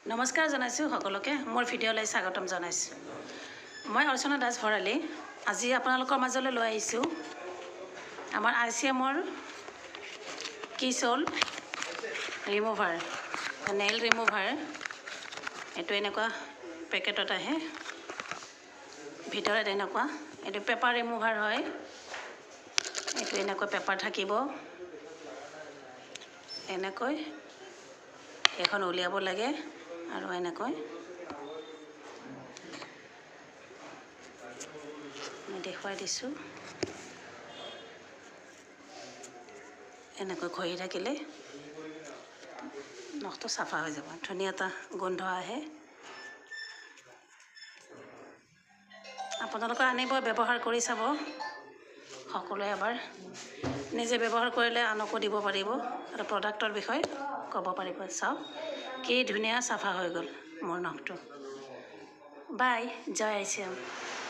নমস্কাৰ জনাইছোঁ সকলোকে মোৰ ভিডিঅ'লৈ স্বাগতম জনাইছোঁ। মই অৰ্চনা দাস ভৰালী আজি আপোনালোকৰ মাজলৈ লৈ আহিছোঁ আমাৰ ICMৰ কিচল ৰিমুভাৰ নেইল ৰিমুভাৰ। এইটো এনেকুৱা পেকেটত আহে, ভিতৰত এনেকুৱা এইটো পেপাৰ ৰিমুভাৰ হয়। এইটো এনেকুৱা পেপাৰ থাকিব, এনেকৈ এখন উলিয়াব লাগে আৰু এনেকৈ মই দেখুৱাই দিছোঁ। এনেকৈ ঘঁহি থাকিলে নখটো চাফা হৈ যাব, ধুনীয়া এটা গোন্ধ আহে। আপোনালোকে আনিব, ব্যৱহাৰ কৰি চাব। সকলোৱে এবাৰ নিজে ব্যৱহাৰ কৰিলে আনকো দিব পাৰিব আৰু প্ৰডাক্টৰ বিষয়ে ক'ব পাৰিব। চাওক কি ধুনীয়া চাফা হৈ গ'ল মোৰ নখটো। বাই, জয় ICM।